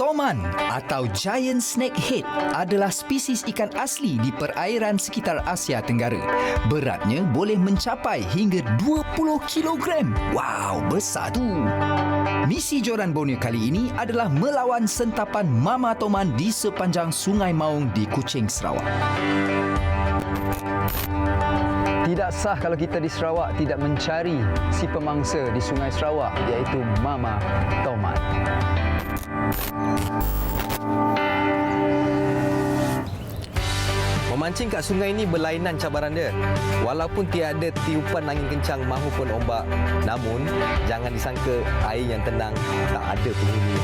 Toman atau Giant Snakehead adalah spesies ikan asli di perairan sekitar Asia Tenggara. Beratnya boleh mencapai hingga 20 kilogram. Wow, besar tu! Misi Joran Borneo kali ini adalah melawan sentapan Mama Toman di sepanjang Sungai Maung di Kuching, Sarawak. Tidak sah kalau kita di Sarawak tidak mencari si pemangsa di Sungai Sarawak, iaitu Mama Toman. Memancing kat sungai ini berlainan cabaran dia. Walaupun tiada tiupan angin kencang mahupun ombak, namun jangan disangka air yang tenang tak ada penghuni.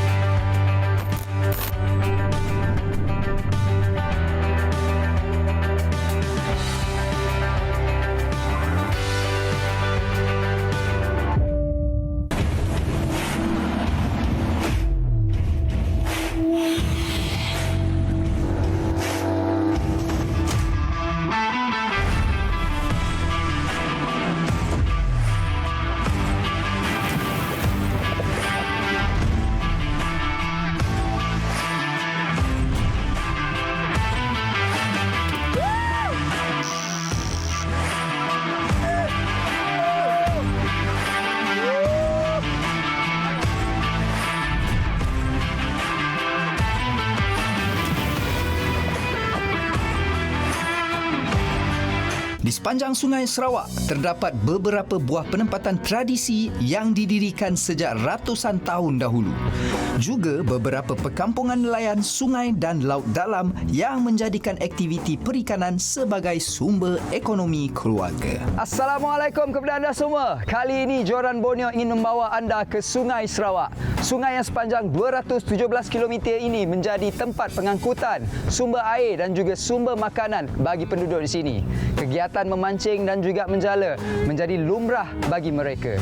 Di sepanjang Sungai Sarawak, terdapat beberapa buah penempatan tradisi yang didirikan sejak ratusan tahun dahulu. Juga beberapa perkampungan nelayan sungai dan laut dalam yang menjadikan aktiviti perikanan sebagai sumber ekonomi keluarga. Assalamualaikum kepada anda semua. Kali ini Joran Borneo ingin membawa anda ke Sungai Sarawak. Sungai yang sepanjang 217 km ini menjadi tempat pengangkutan, sumber air dan juga sumber makanan bagi penduduk di sini. Kegiatan memancing dan juga menjala menjadi lumrah bagi mereka.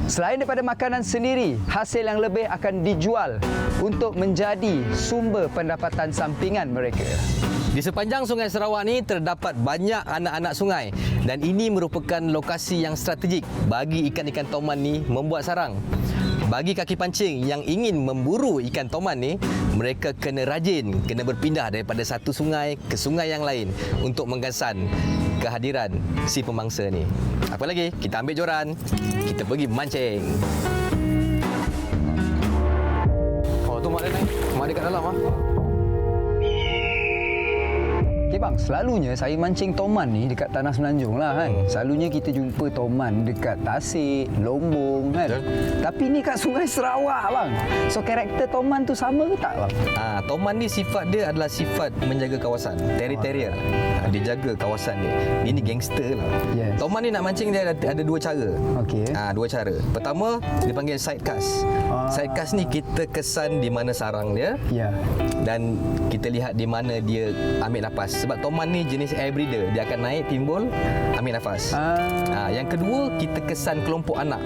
Selain daripada makanan sendiri, hasil yang lebih akan dijual untuk menjadi sumber pendapatan sampingan mereka. Di sepanjang Sungai Sarawak ni terdapat banyak anak-anak sungai dan ini merupakan lokasi yang strategik bagi ikan-ikan toman ni membuat sarang. Bagi kaki pancing yang ingin memburu ikan toman ni, mereka kena rajin, kena berpindah daripada satu sungai ke sungai yang lain untuk menggasan kehadiran si pemangsa ni. Apa lagi? Kita ambil joran, kita pergi mancing. Oh, tu mak dia naik. Mak dia kat dalam ah. Okey bang, selalunya saya mancing toman ni dekat Tanah Semenanjung lah kan. Selalunya kita jumpa toman dekat Tasik, Lombong kan. Tapi ni kat Sungai Sarawak bang. So karakter toman tu sama ke tak bang? Toman ni sifat dia adalah sifat menjaga kawasan, territorial. Dia jaga kawasan dia. Ini gangster lah. Yes. Toman ni nak mancing dia ada dua cara. Okey. Dua cara. Pertama, dia panggil side cast. Side cast ni kita kesan di mana sarang dia. Ya. Dan kita lihat di mana dia ambil nafas. Sebab toman ni jenis air breeder. Dia akan naik, timbul, ambil nafas. Yang kedua, kita kesan kelompok anak.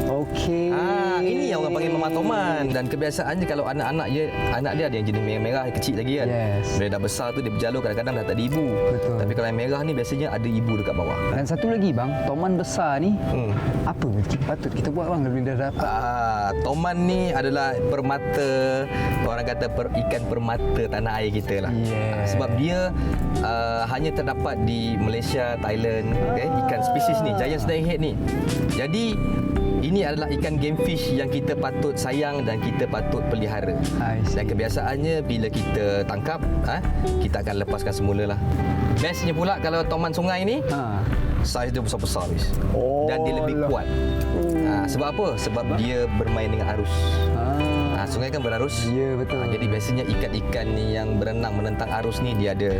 Okey. Ini yang orang panggil mama toman. Dan kebiasaannya kalau anak dia ada yang jenis merah-merah, kecil lagi kan. Yes. Bila dah besar tu dia berjalur, kadang-kadang dah tak ada ibu. Betul. Tapi kalau yang merah ni biasanya ada ibu dekat bawah. Dan satu lagi bang, toman besar ni apa patut kita buat bang bila dah dapat? Toman ni adalah permata, orang kata ikan permata tanah air kita lah. Yes. Sebab dia hanya terdapat di Malaysia, Thailand, ikan spesies ni, Giant Snakehead ni. Jadi ini adalah ikan game fish yang kita patut sayang dan kita patut pelihara. Dan kebiasaannya bila kita tangkap, kita akan lepaskan semula lah. Bestnya pula kalau toman sungai ni, saiz dia besar-besar dan dia lebih kuat. Sebab apa? Sebab dia bermain dengan arus. Sungai kan berarus. Ya, betul. Jadi biasanya ikan-ikan ni yang berenang menentang arus ni dia ada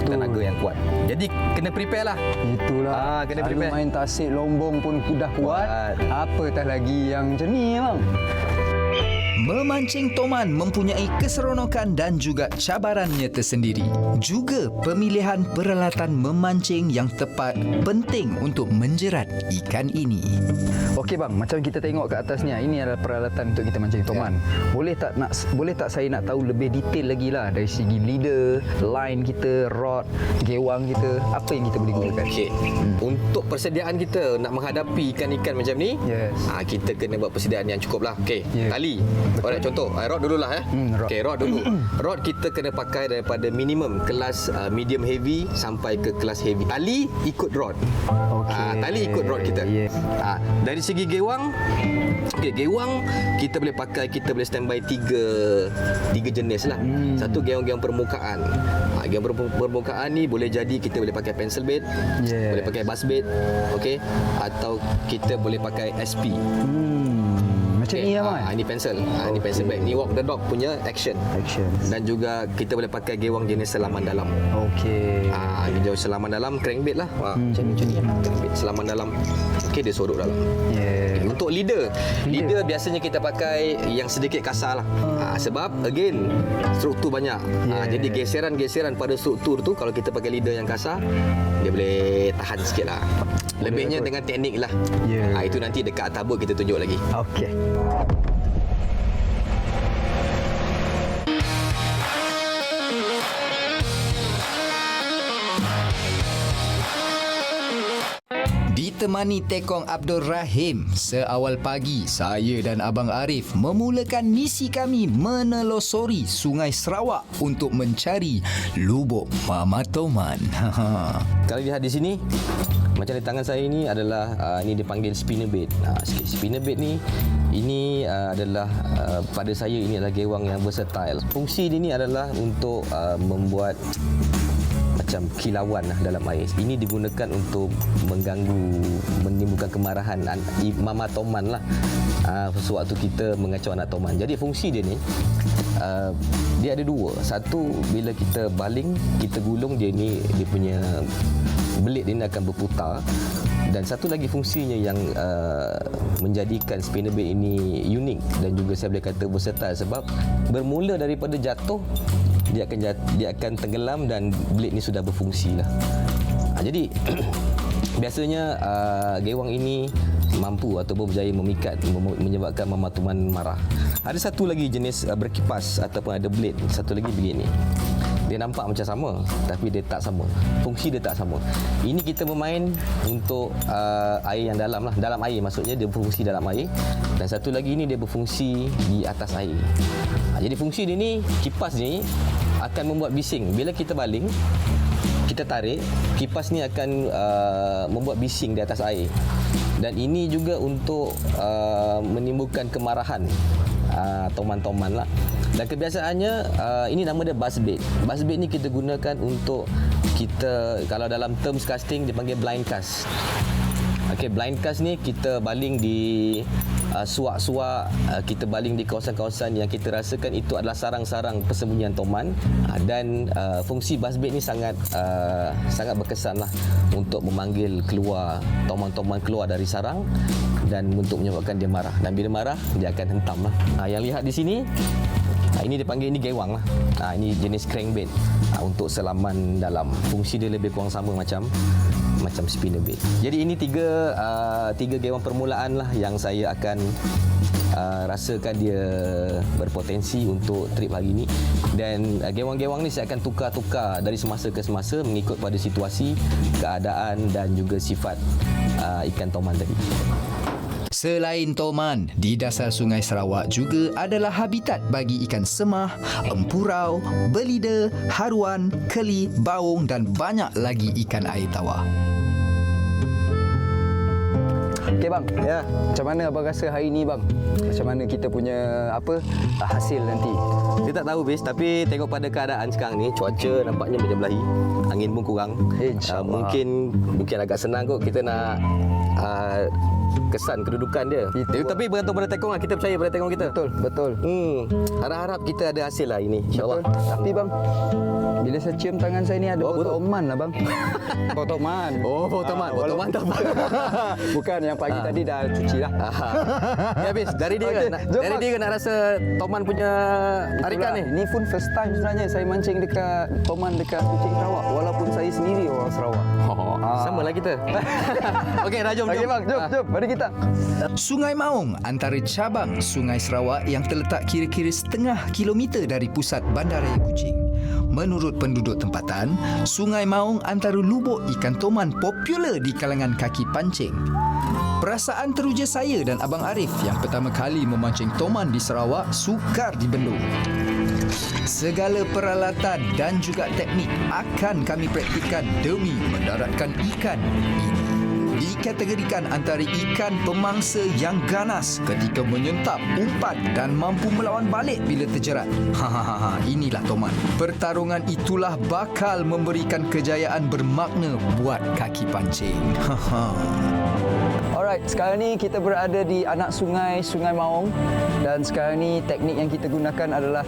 tenaga yang kuat. Jadi kena prepare lah. Itulah. Kena Selalu prepare. main Tasik, Lombong pun dah kuat. Apatah lagi yang macam ni bang. Memancing toman mempunyai keseronokan dan juga cabarannya tersendiri. Juga pemilihan peralatan memancing yang tepat penting untuk menjerat ikan ini. Okey bang, macam kita tengok kat atasnya, ini adalah peralatan untuk kita mancing toman. Boleh tak saya nak tahu lebih detail lagi lah dari segi leader, line kita, rod, gewang kita, apa yang kita boleh gunakan? Okey. Untuk persediaan kita nak menghadapi ikan-ikan macam ni, Yes. kita kena buat persediaan yang cukup lah. Okey, Yeah. tali. Alright, contoh rod dululah Rod. Okey, rod dulu. Rod kita kena pakai daripada minimum kelas medium heavy sampai ke kelas heavy. Tali ikut rod. Tali ikut rod kita. Dari segi gewang, gewang kita boleh pakai, kita boleh standby tiga jenis lah. Satu gewang permukaan. Gewang permukaan ni boleh jadi kita boleh pakai pencil bait, boleh pakai bus bait, okey, atau kita boleh pakai SP. Macam ni lah, Man. Ini pencil. Ini pencil bag. Ni walk the dog punya action. Dan juga kita boleh pakai gewang jenis selaman dalam. Okey. Ini jauh selaman dalam, crankbait lah. Macam ni. Crankbait selaman dalam. Okey, dia sorok dalam. Untuk leader biasanya kita pakai yang sedikit kasar lah. Sebab again struktur banyak. Jadi geseran-geseran pada struktur tu kalau kita pakai leader yang kasar, dia boleh tahan sikit lah. Lebihnya dengan teknik lah. Itu nanti dekat atabut kita tunjuk lagi. Okey. Ditemani Tekong Abdul Rahim, seawal pagi saya dan Abang Arif memulakan misi kami menelusuri Sungai Sarawak untuk mencari lubuk Mama Toman. Kalau lihat di sini, macam di tangan saya ini adalah ini dipanggil spinnerbait. Spinnerbait ni ini adalah pada saya ini adalah gewang yang versatile. Fungsi dia ni adalah untuk membuat macam kilauan lah dalam air. Ini digunakan untuk menimbulkan kemarahan Mama Toman lah. Sewaktu kita mengacau anak Toman. Jadi fungsi dia ni dia ada dua. Satu, bila kita baling, kita gulung dia ni, dia punya belit dia ni akan berputar. Dan satu lagi fungsinya yang menjadikan spinnerbait ini unik dan juga saya boleh kata versatile sebab bermula daripada jatuh dia akan tenggelam dan blade ni sudah berfungsi lah. Jadi biasanya gewang ini mampu ataupun berjaya memikat, menyebabkan Mama Toman marah. Ada satu lagi jenis berkipas ataupun ada blade, satu lagi begini. Dia nampak macam sama tapi dia tak sama. Fungsi dia tak sama. Ini kita bermain untuk air yang dalam lah. Dalam air maksudnya dia berfungsi dalam air. Dan satu lagi ni dia berfungsi di atas air. Jadi fungsi dia ni, kipas ni akan membuat bising. Bila kita baling, kita tarik, kipas ni akan membuat bising di atas air. Dan ini juga untuk menimbulkan kemarahan Toman-Toman lah. Dan kebiasaannya ini nama dia buzz bait. Buzz bait ni kita gunakan untuk kita, kalau dalam terms casting dipanggil blind cast. Okey, blind cast ni kita baling di suak-suak, kita baling di kawasan-kawasan yang kita rasakan itu adalah sarang-sarang persembunyian Toman. Dan fungsi buzz bait ni sangat berkesan lah untuk memanggil keluar Toman-Toman keluar dari sarang dan untuk menyebabkan dia marah. Dan bila marah dia akan hentam lah. Yang lihat di sini, ini dipanggil, ini gewang lah. Ini jenis crankbait untuk selaman dalam. Fungsi dia lebih kurang sama macam spinnerbait. Jadi ini tiga gewang permulaan lah yang saya akan rasakan dia berpotensi untuk trip hari ini. Dan gewang-gewang ni saya akan tukar-tukar dari semasa ke semasa mengikut pada situasi, keadaan dan juga sifat ikan Toman tadi. Selain Toman, di dasar Sungai Sarawak juga adalah habitat bagi ikan semah, empurau, belida, haruan, keli, baung dan banyak lagi ikan air tawar. Okey bang. Macam mana abang rasa hari ni bang? Macam mana kita punya hasil nanti? Dia tak tahu bis, tapi tengok pada keadaan sekarang ni, cuaca nampaknya macam belahi, angin pun kurang. InsyaAllah. Mungkin agak senang kot kita nak kesan kedudukan dia. Tapi bergantung pada tekong lah, kita percaya pada tekong kita. Betul. Harap-harap kita ada hasil lah ini, insyaAllah. Tapi bang, bila saya cium tangan saya ni ada bau Toman lah bang. Bau Toman. Bau Toman tak apa. Bukan, yang pagi tadi dah cuci lah. Ya habis, dari dia kan? Dari dia nak rasa Toman punya tarikan ni. Ni pun first time sebenarnya saya mancing dekat Toman dekat Kuching Sarawak. Walaupun saya sendiri orang Sarawak. Sama lah kita. Okey, jom. Okey bang, jom. Mari kita. Sungai Maung antara cabang Sungai Sarawak yang terletak kira-kira setengah kilometer dari pusat Bandaraya Kuching. Menurut penduduk tempatan, Sungai Maung antara lubuk ikan Toman popular di kalangan kaki pancing. Perasaan teruja saya dan Abang Arif yang pertama kali memancing toman di Sarawak sukar dibendung. Segala peralatan dan juga teknik akan kami praktikkan demi mendaratkan ikan ini. Dikategorikan antara ikan pemangsa yang ganas ketika menyentap umpan dan mampu melawan balik bila terjerat. Inilah toman. Pertarungan itulah bakal memberikan kejayaan bermakna buat kaki pancing. Alright, sekarang ni kita berada di anak sungai, Sungai Maung, dan sekarang ni teknik yang kita gunakan adalah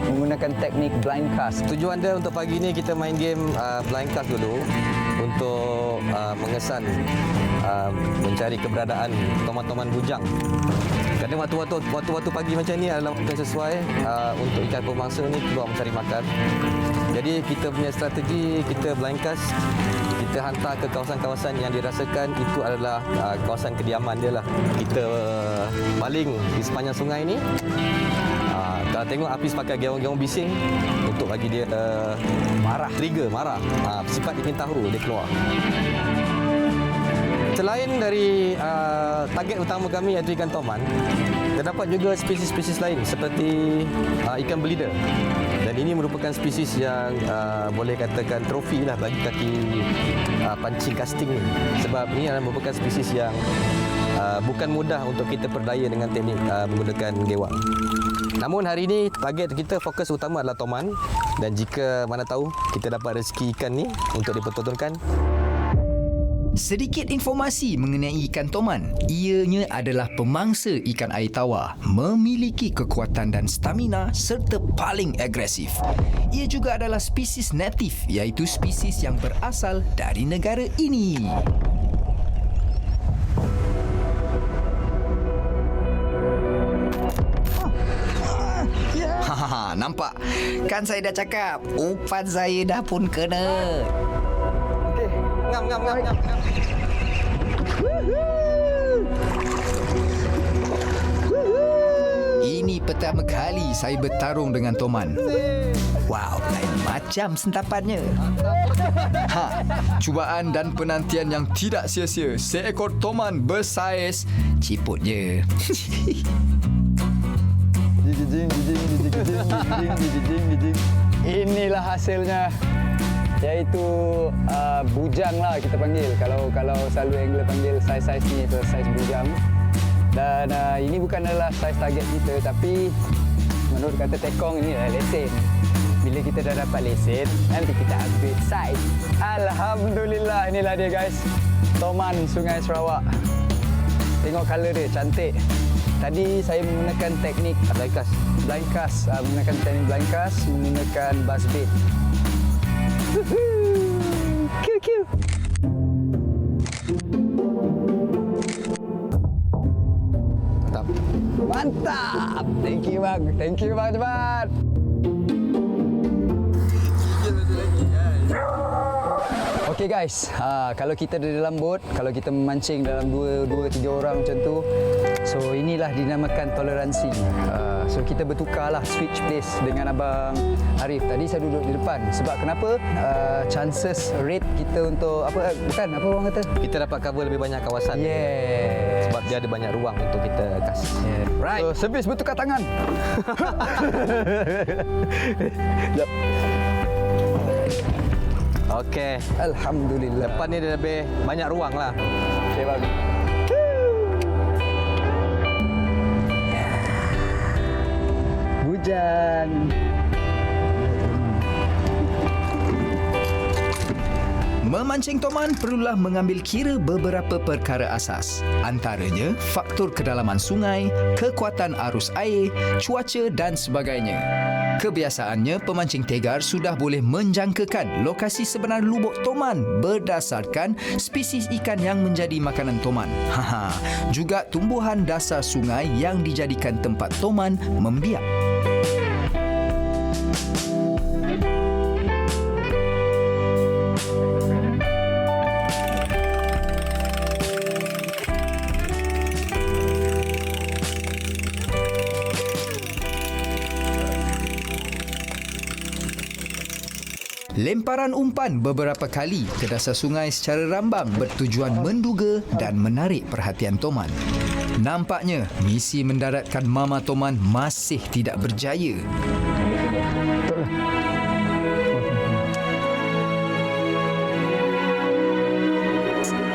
menggunakan teknik blind cast. Tujuan dia untuk pagi ni kita main game blind cast dulu untuk mengesan mencari keberadaan toman-toman bujang. Kadang waktu-waktu pagi macam ni adalah waktu yang sesuai untuk ikan pemangsa ni keluar mencari makan. Jadi kita punya strategi, kita blind cast, kita hantar ke kawasan-kawasan yang dirasakan itu adalah kawasan kediaman dia lah. Kita baling di sepanjang sungai ni. Kalau tengok Hafiz pakai gaung-gaung bising untuk bagi dia marah, trigger, marah. Sifat ingin tahu dia keluar. Selain dari target utama kami iaitu ikan toman, terdapat juga spesies-spesies lain seperti ikan belida. Dan ini merupakan spesies yang boleh katakan trofi lah bagi kaki pancing casting ni. Sebab ini adalah merupakan spesies yang bukan mudah untuk kita perdaya dengan teknik menggunakan gewang. Namun hari ini target kita fokus utama adalah toman, dan jika mana tahu kita dapat rezeki ikan ni untuk dipertontonkan. Sedikit informasi mengenai ikan toman. Ianya adalah pemangsa ikan air tawar, memiliki kekuatan dan stamina serta paling agresif. Ia juga adalah spesies natif, iaitu spesies yang berasal dari negara ini. Nampak? Kan saya dah cakap, umpan saya dah pun kena. Okey, Ngam. Ini pertama kali saya bertarung dengan toman. Wow, lain macam sentapannya. Cubaan dan penantian yang tidak sia-sia. Seekor toman bersaiz ciput je. Inilah hasilnya, iaitu bujang lah kita panggil. Kalau selalu angler panggil saiz-saiz ni itu saiz bujang. Dan ini bukan adalah saiz target kita, tapi menurut kata Tekong ini adalah lesen. Bila kita dah dapat lesen, nanti kita upgrade saiz. Alhamdulillah, inilah dia guys, toman Sungai Sarawak. Tengok color dia, cantik. Tadi saya menggunakan teknik blind cast, menggunakan teknik blind cast, menggunakan buzz bait. Cute. Mantap. Thank you bang cepat. Okey guys, kalau kita ada dalam bot, kalau kita memancing dalam 2-3 orang macam tu, so inilah dinamakan toleransi. So kita bertukarlah, switch place dengan Abang Arif. Tadi saya duduk di depan. Sebab kenapa? Chances rate kita untuk apa orang kata? Kita dapat cover lebih banyak kawasan. Yeah. Sebab dia ada banyak ruang untuk kita cast. Yeah. Right. So servis bertukar tangan. Jap. Okey. Alhamdulillah. Depan ni dia lebih banyak ruang lah. Okey bang. Bujang. Memancing toman perlulah mengambil kira beberapa perkara asas. Antaranya faktor kedalaman sungai, kekuatan arus air, cuaca dan sebagainya. Kebiasaannya, pemancing tegar sudah boleh menjangkakan lokasi sebenar lubuk toman berdasarkan spesies ikan yang menjadi makanan toman. Juga tumbuhan dasar sungai yang dijadikan tempat toman membiak. Lemparan umpan beberapa kali ke dasar sungai secara rambang bertujuan menduga dan menarik perhatian Toman. Nampaknya misi mendaratkan Mama Toman masih tidak berjaya.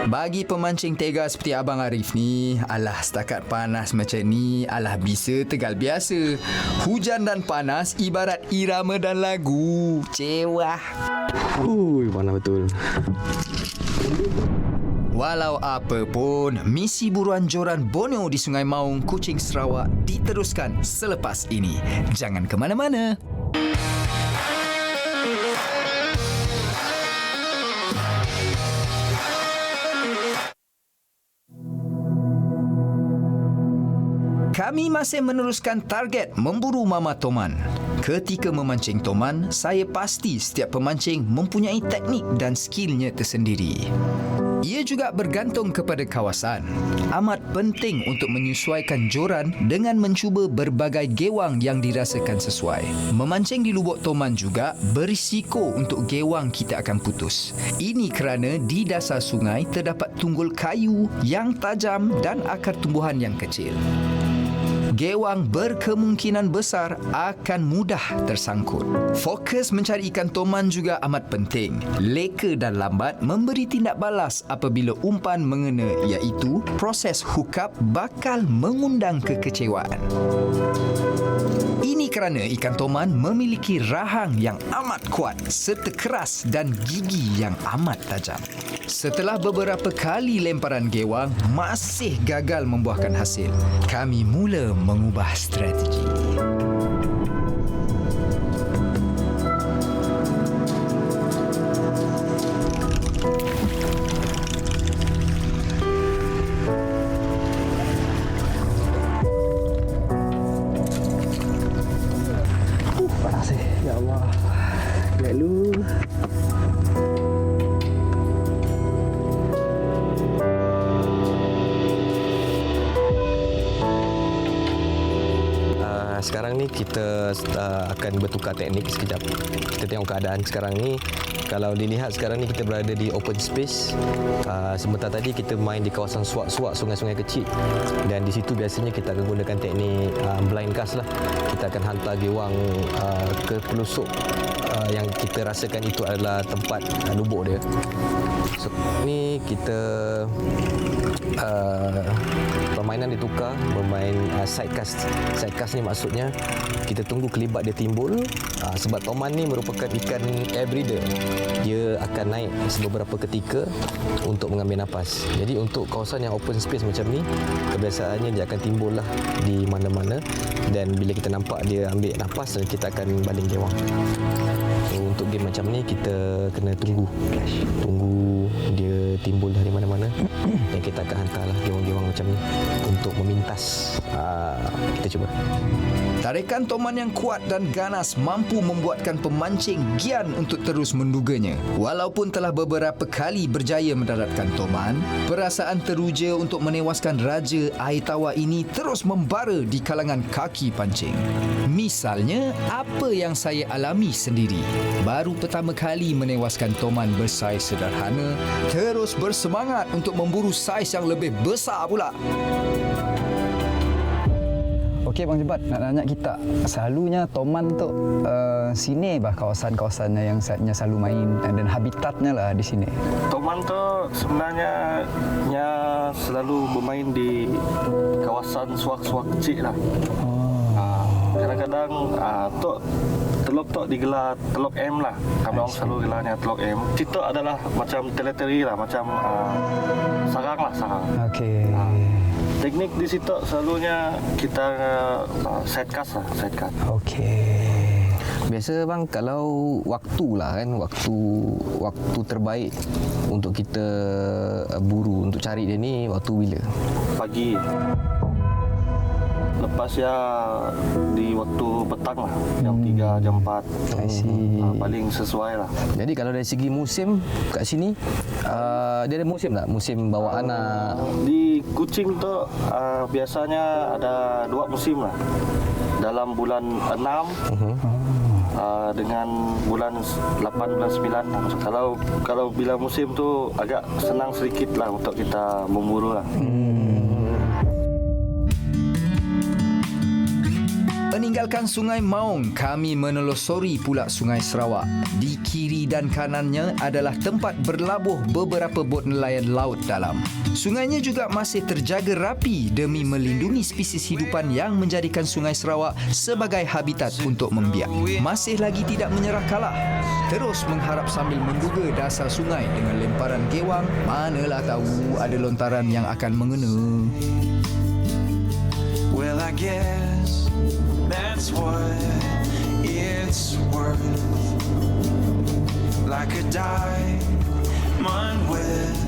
Bagi pemancing tega seperti Abang Arif ni, alah setakat panas macam ni, alah bisa tegal biasa. Hujan dan panas ibarat irama dan lagu. Cewah. Panas betul. Walau apa pun, misi buruan joran Borneo di Sungai Maung, Kuching, Sarawak diteruskan selepas ini. Jangan ke mana-mana. Kami masih meneruskan target memburu Mama Toman. Ketika memancing Toman, saya pasti setiap pemancing mempunyai teknik dan skillnya tersendiri. Ia juga bergantung kepada kawasan. Amat penting untuk menyesuaikan joran dengan mencuba berbagai gewang yang dirasakan sesuai. Memancing di lubuk Toman juga berisiko untuk gewang kita akan putus. Ini kerana di dasar sungai terdapat tunggul kayu yang tajam dan akar tumbuhan yang kecil. Gewang berkemungkinan besar akan mudah tersangkut. Fokus mencari ikan Toman juga amat penting. Leka dan lambat memberi tindak balas apabila umpan mengena, iaitu proses hookup bakal mengundang kekecewaan. Ini kerana ikan Toman memiliki rahang yang amat kuat serta keras dan gigi yang amat tajam. Setelah beberapa kali lemparan gewang masih gagal membuahkan hasil, kami mula mengubah strategi. Panas ya Allah. Lalu Sekarang ni kita akan bertukar teknik sekejap. Kita tengok keadaan sekarang ni. Kalau dilihat sekarang ni kita berada di open space. Sebentar tadi kita main di kawasan suak-suak sungai-sungai kecil. Dan di situ biasanya kita akan gunakan teknik blind cast lah. Kita akan hantar gewang ke pelusuk yang kita rasakan itu adalah tempat lubuk dia. So, ni kita permainan ditukar, bermain sidecast. Sidecast ni maksudnya kita tunggu kelibat dia timbul, sebab Toman ni merupakan ikan air breather. Dia akan naik beberapa ketika untuk mengambil nafas. Jadi untuk kawasan yang open space macam ni, kebiasaannya dia akan timbul lah di mana-mana, dan bila kita nampak dia ambil nafas, kita akan baling gewang. So, untuk game macam ni kita kena tunggu dia timbul dari mana-mana dan kita akan hantarlah gewang-gewang macam ni untuk memintas. Kita cuba. Tarikan Toman yang kuat dan ganas mampu membuatkan pemancing gian untuk terus menduganya. Walaupun telah beberapa kali berjaya mendaratkan Toman, perasaan teruja untuk menewaskan raja air tawar ini terus membara di kalangan kaki pancing. Misalnya, apa yang saya alami sendiri. Baru pertama kali menewaskan Toman bersaiz sederhana, terus bersemangat untuk memburu saiz yang lebih besar pula. okey Bang Jebat, nak tanya kita, selalunya Toman tu sini bah kawasan-kawasannya yang selalu main dan habitatnya lah di sini. Toman tu sebenarnya selalu bermain di kawasan suak-suak kecil lah. Kadang-kadang teluk tu digelar teluk M lah. Kami orang selalu gelarnya teluk M. Situ adalah macam teritori lah, macam sarang lah, sarang. Okey. Teknik di situ selalunya kita sidecast lah, sidecast. Okey. Biasa bang, kalau waktu lah kan, waktu terbaik untuk kita buru, untuk cari dia ni waktu bila? Pagi. Lepas ya di waktu petang lah, jam 3, jam 4. I see. Paling sesuai lah. Jadi kalau dari segi musim kat sini, dia ada musim tak? Musim bawa anak? Di Kuching tu biasanya ada 2 musim lah. Dalam bulan 6 dengan bulan 8 bulan 9. Kalau bila musim tu agak senang sedikit lah untuk kita memburu lah. Meninggalkan Sungai Maung, kami menelusuri pula Sungai Sarawak. Di kiri dan kanannya adalah tempat berlabuh beberapa bot nelayan laut dalam. Sungainya juga masih terjaga rapi demi melindungi spesies hidupan yang menjadikan Sungai Sarawak sebagai habitat untuk membiak. Masih lagi tidak menyerah kalah. Terus mengharap sambil menduga dasar sungai dengan lemparan gewang, manalah tahu ada lontaran yang akan mengena. Well, I guess that's what it's worth. Like a diamond with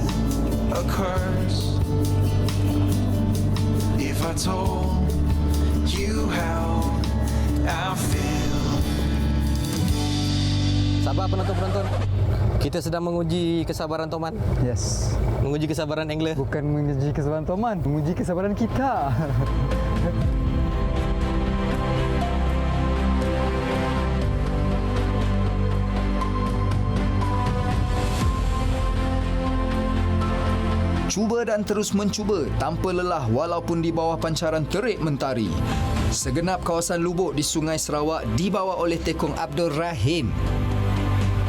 a curse. If I told you how I feel. Sabar penonton-penonton. Kita sedang menguji kesabaran Toman. Yes. Menguji kesabaran angler. Bukan menguji kesabaran Toman, menguji kesabaran kita. Cuba dan terus mencuba tanpa lelah walaupun di bawah pancaran terik mentari. Segenap kawasan lubuk di Sungai Sarawak dibawa oleh Tekong Abdul Rahim.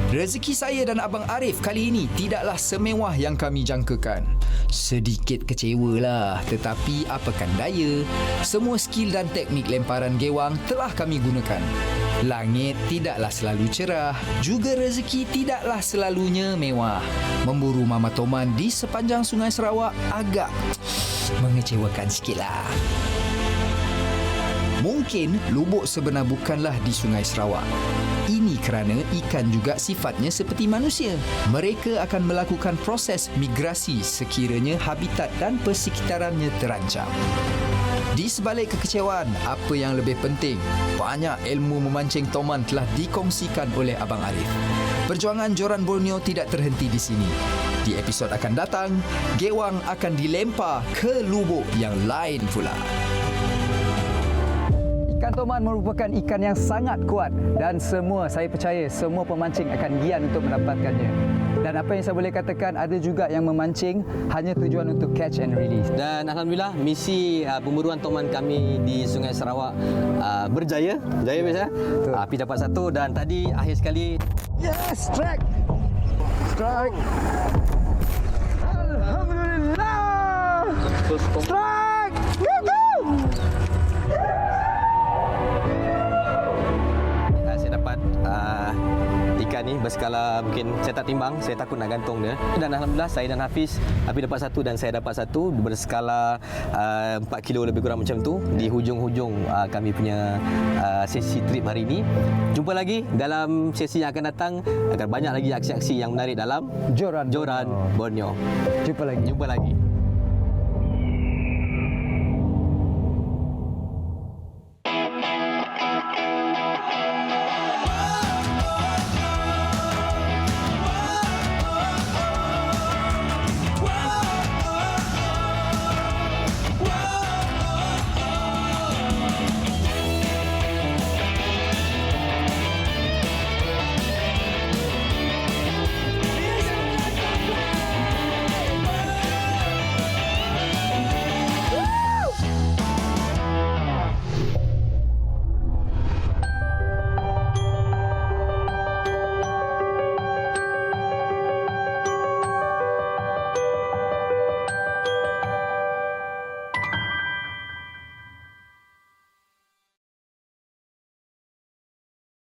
Rezeki saya dan Abang Arif kali ini tidaklah semewah yang kami jangkakan. Sedikit kecewalah, tetapi apakan daya. Semua skill dan teknik lemparan gewang telah kami gunakan. Langit tidaklah selalu cerah, juga rezeki tidaklah selalunya mewah. Memburu Mama Toman di sepanjang Sungai Sarawak agak mengecewakan sikitlah. Mungkin lubuk sebenar bukanlah di Sungai Sarawak. Ini kerana ikan juga sifatnya seperti manusia. Mereka akan melakukan proses migrasi sekiranya habitat dan persekitarannya terancam. Di sebalik kekecewaan, apa yang lebih penting, banyak ilmu memancing toman telah dikongsikan oleh Abang Arif. Perjuangan Joran Borneo tidak terhenti di sini. Di episod akan datang, gewang akan dilempar ke lubuk yang lain pula. Ikan toman merupakan ikan yang sangat kuat dan saya percaya semua pemancing akan gian untuk mendapatkannya. Dan apa yang saya boleh katakan, ada juga yang memancing hanya tujuan untuk catch and release. Dan Alhamdulillah misi pemburuan toman kami di Sungai Sarawak berjaya. Berjaya biasa. Api dapat satu dan tadi akhir sekali. Yes, strike! Strike! Alhamdulillah! Strike! Woohoo! Saya dapat ikan ni berskala mungkin saya tak timbang, saya takut nak gantung dia. Dan Alhamdulillah saya dan Hafiz dapat satu dan saya dapat satu berskala 4 kilo lebih kurang macam tu di hujung-hujung kami punya sesi trip hari ini. Jumpa lagi dalam sesi yang akan datang agar banyak lagi aksi-aksi yang menarik dalam Joran Borneo. Jumpa lagi. Jumpa lagi.